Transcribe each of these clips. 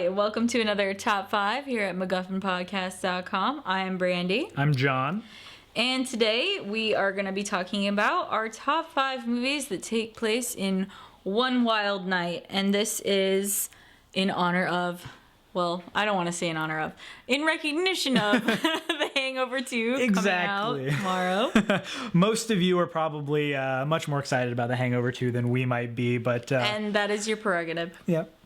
Hi, welcome to another Top 5 here at MacGuffinPodcast.com. I am Brandi. I'm John. And today we are going to be talking about our top 5 movies that take place in one wild night. And this is in honor of, well, I don't want to say in honor of, in recognition of The Hangover 2 coming out tomorrow. Most of you are probably much more excited about The Hangover 2 than we might be, but... and that is your prerogative. Yep.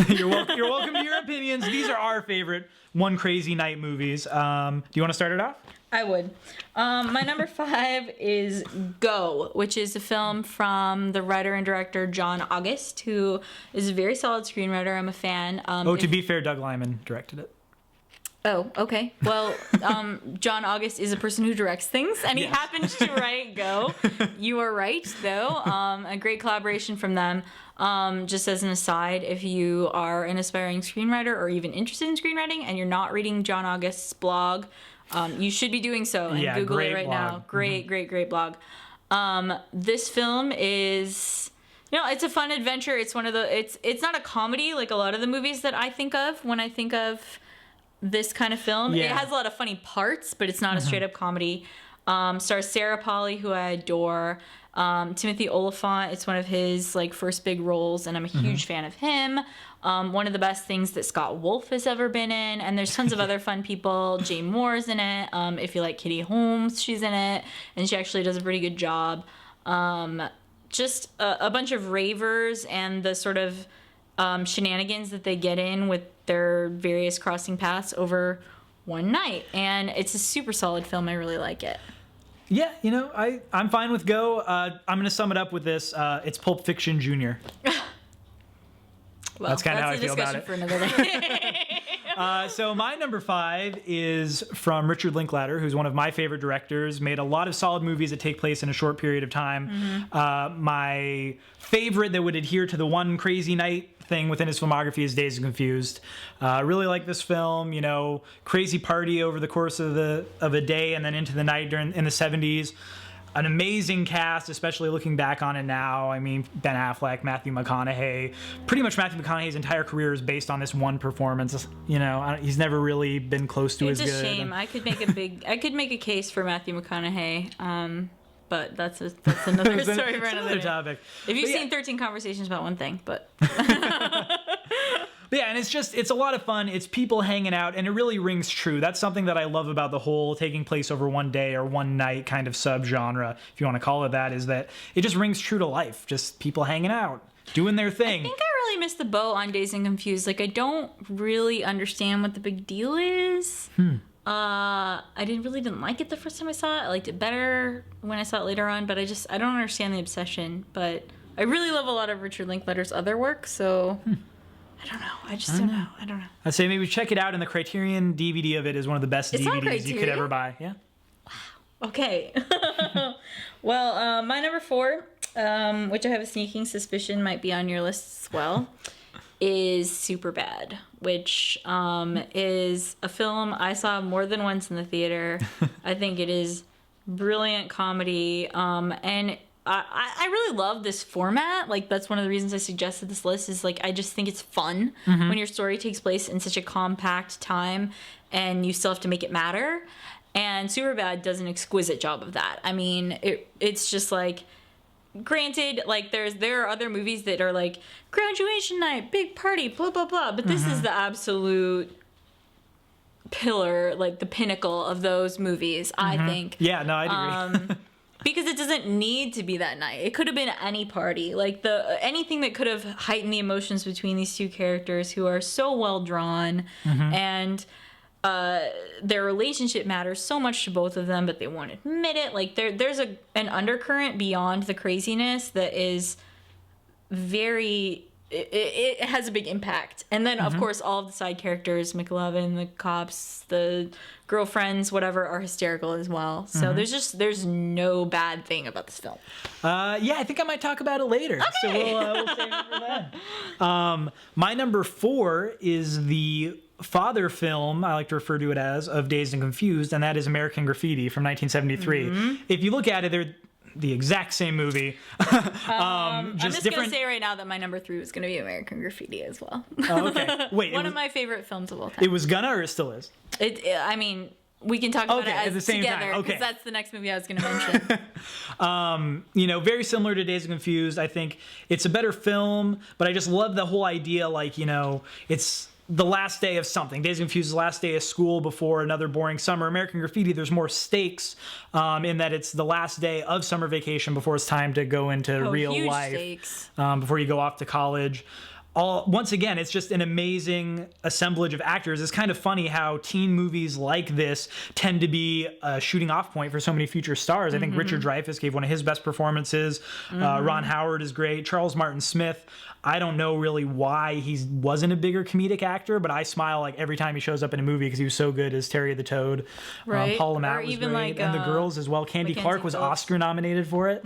You're welcome to your opinions. These are our favorite One Crazy Night movies. Do you want to start it off? I would. My number 5 is Go, which is a film from the writer and director John August, who is a very solid screenwriter. I'm a fan. To be fair, Doug Liman directed it. Oh, okay. Well, John August is a person who directs things, and he happens to write Go. You are right, though. A great collaboration from them. Just as an aside, if you are an aspiring screenwriter or even interested in screenwriting and you're not reading John August's blog, you should be doing so, and Google it right blog. now. Great blog. This film is... it's a fun adventure. It's one of the... It's not a comedy like a lot of the movies that I think of when I think of this kind of film. Yeah. It has a lot of funny parts, but it's not a straight up comedy. Stars Sarah Polley, who I adore. Timothy Olyphant, it's one of his first big roles, and I'm a huge fan of him. One of the best things that Scott Wolf has ever been in, and there's tons of other fun people. Jane Moore's in it. If you like Katie Holmes, she's in it, and she actually does a pretty good job. Just a bunch of ravers and the sort of shenanigans that they get in with their various crossing paths over one night, and it's a super solid film. I really like it. Yeah, I'm fine with Go. I'm going to sum it up with this. It's Pulp Fiction Jr. Well, that's kind of how I feel about it. For another day. So my number 5 is from Richard Linklater, who's one of my favorite directors, made a lot of solid movies that take place in a short period of time. My favorite that would adhere to the One Crazy Night thing within his filmography is Dazed and Confused. Really like this film, crazy party over the course of a day and then into the night in the 70s. An amazing cast, especially looking back on it now. I mean, Ben Affleck, Matthew McConaughey. Pretty much Matthew McConaughey's entire career is based on this one performance. He's never really been close to as good. It's a shame. I could make a case for Matthew McConaughey. But that's another story for another topic. If you've seen 13 Conversations About One Thing, but... Yeah, and it's a lot of fun. It's people hanging out, and it really rings true. That's something that I love about the whole taking place over one day or one night kind of subgenre, if you want to call it that, is that it just rings true to life. Just people hanging out, doing their thing. I think I really missed the boat on Dazed and Confused. I don't really understand what the big deal is. I didn't like it the first time I saw it. I liked it better when I saw it later on, but I don't understand the obsession. But I really love a lot of Richard Linklater's other work, so I don't know. I don't know. I'd say maybe check it out, and the Criterion DVD of it is one of the best DVDs you could ever buy. Yeah. Wow. Okay. Well, my number 4, which I have a sneaking suspicion might be on your list as well, is Superbad, which is a film I saw more than once in the theater. I think it is brilliant comedy, and I really love this format. That's one of the reasons I suggested this list is I just think it's fun when your story takes place in such a compact time and you still have to make it matter. And Superbad does an exquisite job of that. I mean, it's just granted, there are other movies that are graduation night, big party, blah, blah, blah. But this is the absolute pillar, the pinnacle of those movies, I think. Yeah, no, I'd agree. Because it doesn't need to be that night. It could have been any party. Anything that could have heightened the emotions between these two characters who are so well drawn. And their relationship matters so much to both of them, but they won't admit it. There's an undercurrent beyond the craziness that is very... It has a big impact. And then, of course, all of the side characters, McLovin, the cops, the girlfriends, whatever, are hysterical as well. So there's no bad thing about this film. Yeah, I think I might talk about it later. Okay. So we'll save it for then. My number 4 is the father film, I like to refer to it as, of Dazed and Confused, and that is American Graffiti from 1973. If you look at it, the exact same movie. I'm just gonna say right now that my number 3 was gonna be American Graffiti as well. Oh, okay. Wait, one of my favorite films of all time. It was gonna, or it still is? I mean, we can talk about it at the same together, time. Okay, because that's the next movie I was going to mention. Very similar to Dazed and Confused. I think it's a better film, but I just love the whole idea. It's the last day of something. Dazed and Confused is the last day of school before another boring summer. American Graffiti, there's more stakes in that it's the last day of summer vacation before it's time to go into real huge life. Stakes. Before you go off to college. Once again, it's just an amazing assemblage of actors. It's kind of funny how teen movies like this tend to be a shooting off point for so many future stars. I think Richard Dreyfuss gave one of his best performances. Ron Howard is great. Charles Martin Smith, I don't know really why he wasn't a bigger comedic actor, but I smile like every time he shows up in a movie because he was so good as Terry the Toad. Right. Paul Lamont was even great. And the girls as well. Candy Clark was Oscar nominated for it.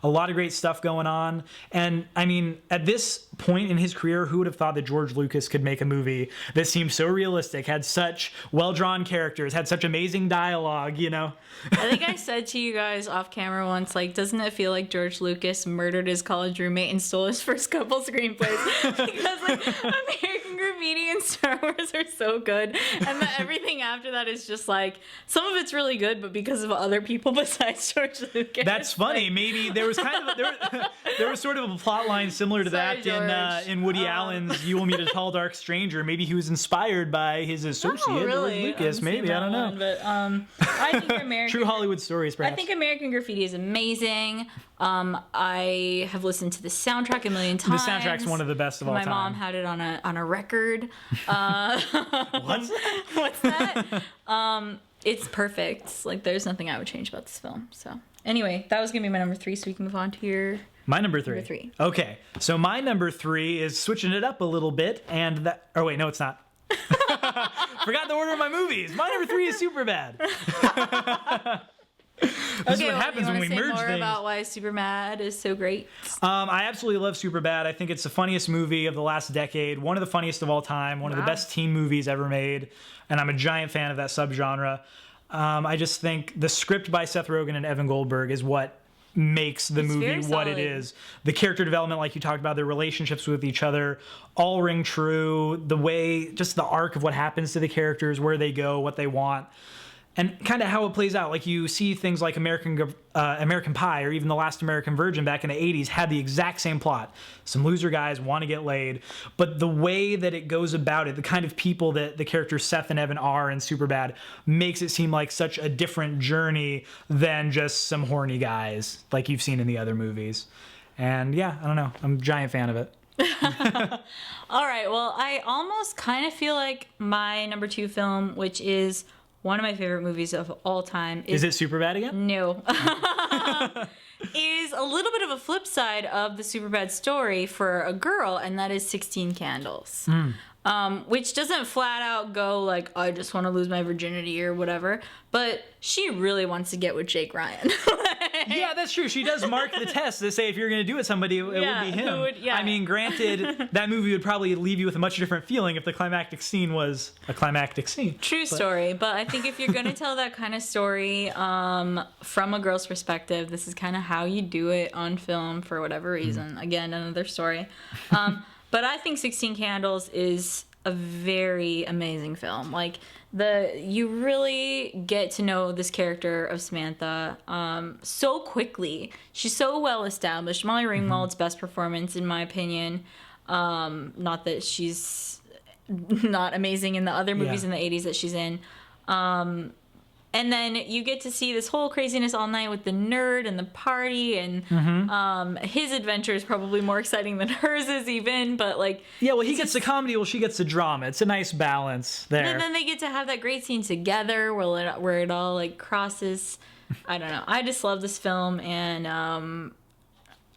A lot of great stuff going on. And I mean, at this point in his career, who would have thought that George Lucas could make a movie that seemed so realistic, had such well-drawn characters, had such amazing dialogue, I think I said to you guys off camera once, doesn't it feel like George Lucas murdered his college roommate and stole his first couple screenplays? Because American Graffiti and Star Wars are so good, and everything after that is just some of it's really good, but because of other people besides George Lucas. That's funny. Maybe there was kind of there was sort of a plot line similar to that in Woody Allen's "You Will Meet a Tall Dark Stranger." Maybe he was inspired by his associate George Lucas. Maybe, I don't know. But I think American True Hollywood stories, perhaps. I think American Graffiti is amazing. I have listened to the soundtrack a million times. The soundtrack's one of the best of all time. My mom had it on a record. What's that? What's that? It's perfect. There's nothing I would change about this film. So anyway, that was gonna be my number 3. So we can move on to your. My number 3. Number 3. Okay, so my number 3 is switching it up a little bit, and that. Oh wait, no, it's not. Forgot the order of my movies. My number 3 is Superbad. This is what happens when we merge more things. About why Superbad is so great. I absolutely love Superbad. I think it's the funniest movie of the last decade, one of the funniest of all time, one of the best teen movies ever made, and I'm a giant fan of that subgenre. I just think the script by Seth Rogen and Evan Goldberg is what makes the movie what it is. The character development, like you talked about, their relationships with each other, all ring true. The way, just the arc of what happens to the characters, where they go, what they want, and kind of how it plays out. You see things like American Pie, or even The Last American Virgin back in the 80s, had the exact same plot. Some loser guys want to get laid, but the way that it goes about it, the kind of people that the characters Seth and Evan are in Superbad, makes it seem like such a different journey than just some horny guys like you've seen in the other movies. And yeah, I don't know. I'm a giant fan of it. All right, well, I almost kind of feel like my number 2 film, which is one of my favorite movies of all time. Is it Superbad again? No. Is a little bit of a flip side of the Superbad story for a girl, and that is 16 Candles. Which doesn't flat out go I just want to lose my virginity or whatever, but she really wants to get with Jake Ryan. Yeah, that's true. She does mark the test to say if you're going to do it with somebody, it would be him. I mean, granted, that movie would probably leave you with a much different feeling if the climactic scene was a climactic scene. True story, but I think if you're going to tell that kind of story from a girl's perspective, this is kind of how you do it on film for whatever reason. Again, another story. But I think 16 Candles is a very amazing film. You really get to know this character of Samantha so quickly. She's so well established. Molly Ringwald's best performance, in my opinion. Not that she's not amazing in the other movies in the 80s that she's in. And then you get to see this whole craziness all night with the nerd and the party, and his adventure is probably more exciting than hers is even, but he gets the comedy, she gets the drama. It's a nice balance there. And then they get to have that great scene together where it all crosses. I don't know. I just love this film, and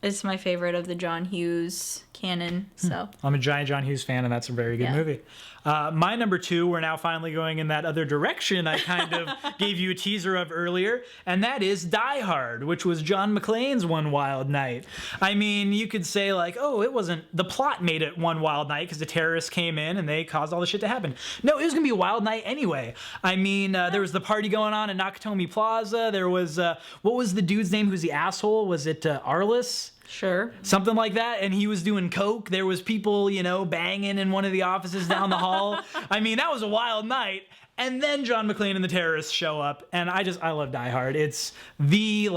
It's my favorite of the John Hughes canon. So I'm a giant John Hughes fan, and that's a very good movie. My number 2, we're now finally going in that other direction I kind of gave you a teaser of earlier, and that is Die Hard, which was John McClane's One Wild Night. I mean, you could say like, oh, it wasn't, the plot made it One Wild Night because the terrorists came in and they caused all the shit to happen. No, it was going to be a wild night anyway. I mean, there was the party going on in Nakatomi Plaza. There was, what was the dude's name who's the asshole? Was it Arliss? sure. Something like that, and he was doing coke. There was people, banging in one of the offices down the hall. I mean, that was a wild night. And then John McClane and the terrorists show up, and I love Die Hard. It's the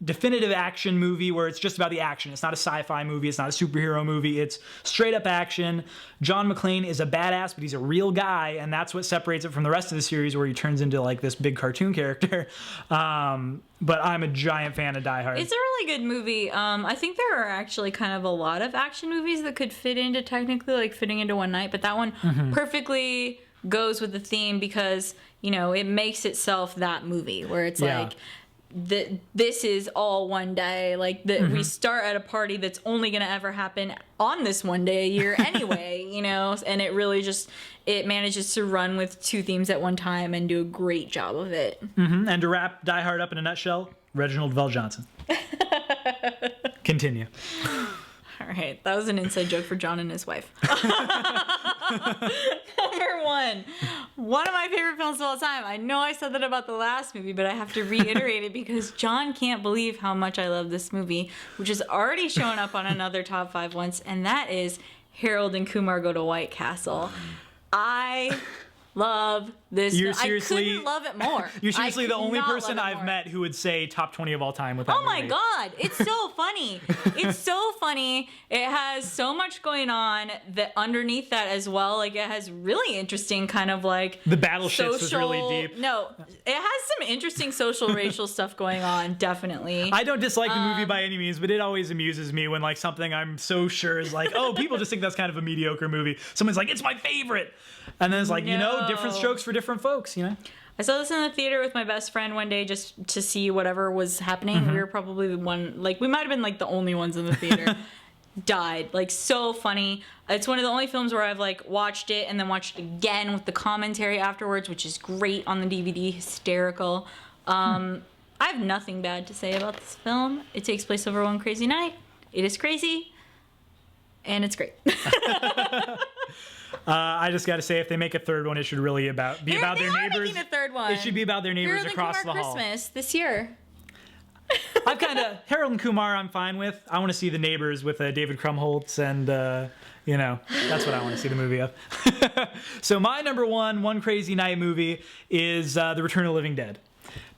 definitive action movie where it's just about the action. It's not a sci-fi movie. It's not a superhero movie. It's straight up action. John McClane is a badass, but he's a real guy, and that's what separates it from the rest of the series, where he turns into this big cartoon character. But I'm a giant fan of Die Hard. It's a really good movie. I think there are actually kind of a lot of action movies that could fit into technically fitting into one night, but that one perfectly goes with the theme because it makes itself that movie where it's this is all one day. We start at a party that's only gonna ever happen on this one day a year anyway. And it really it manages to run with two themes at one time and do a great job of it. And to wrap Die Hard up in a nutshell, Reginald VelJohnson. Continue. All right, that was an inside joke for John and his wife. Number one of my favorite films of all time. I know I said that about the last movie, but I have to reiterate it because John can't believe how much I love this movie, which has already shown up on another top 5 once, and that is Harold and Kumar Go to White Castle. I love this. I couldn't love it more. You're seriously the only person I've met who would say top 20 of all time with that movie. Oh my god, it's so funny. It's so funny. It has so much going on that underneath that as well. It has really interesting kind of the battle shits was really deep. No, it has some interesting social racial stuff going on, definitely. I don't dislike the movie by any means, but it always amuses me when something I'm so sure is oh, people just think that's kind of a mediocre movie. Someone's it's my favorite. And then it's different strokes for different folks, I saw this in the theater with my best friend one day just to see whatever was happening. We were probably the one, we might have been the only ones in the theater. Died. So funny. It's one of the only films where I've watched it and then watched it again with the commentary afterwards, which is great on the DVD. Hysterical. I have nothing bad to say about this film. It takes place over one crazy night. It is crazy. And it's great. I just got to say, if they make a third one, it should really be about their neighbors. Making a third one. It should be about their neighbors across the hall. Christmas this year. Harold and Kumar I'm fine with. I want to see the neighbors with David Krumholtz and, that's what I want to see the movie of. So my number one crazy night movie is The Return of the Living Dead.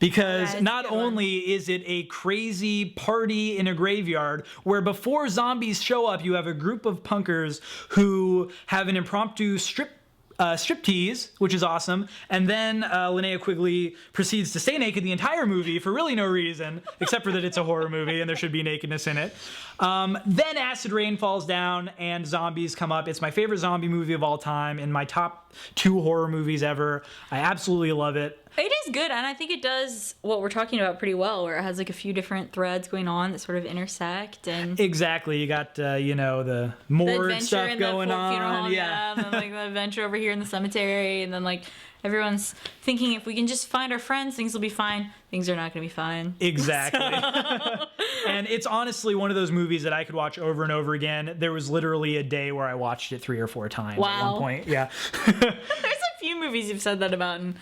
Because not only is it a crazy party in a graveyard where before zombies show up, you have a group of punkers who have an impromptu striptease, which is awesome, and then Linnea Quigley proceeds to stay naked the entire movie for really no reason, except for that it's a horror movie and there should be nakedness in it. Then acid rain falls down and zombies come up. It's my favorite zombie movie of all time and my top 2 horror movies ever. I absolutely love it. It is good, and I think it does what we're talking about pretty well, where it has a few different threads going on that sort of intersect. And exactly, you got the morgue stuff going on, yeah, and then the adventure over here in the cemetery, and then everyone's thinking if we can just find our friends, things will be fine. Things are not going to be fine. Exactly. And it's honestly one of those movies that I could watch over and over again. There was literally a day where I watched it 3 or 4 times at one point. Yeah. There's a few movies you've said that about, and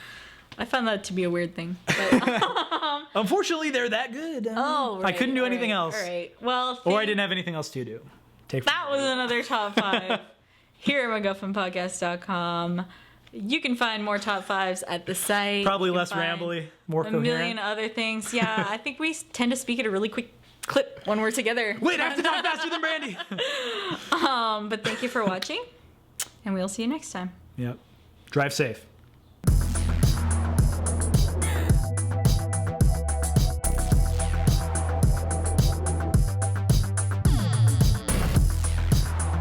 I found that to be a weird thing. But, unfortunately, they're that good. Right, I couldn't do anything else. All right. Well, or I didn't have anything else to do. That was another top 5 here at MacGuffinPodcast.com. You can find more top 5s at the site. Probably less rambly, more coherent. A million other things. Yeah, I think we tend to speak at a really quick clip when we're together. Wait, I have to talk faster than Brandi. But thank you for watching, and we'll see you next time. Yep. Drive safe.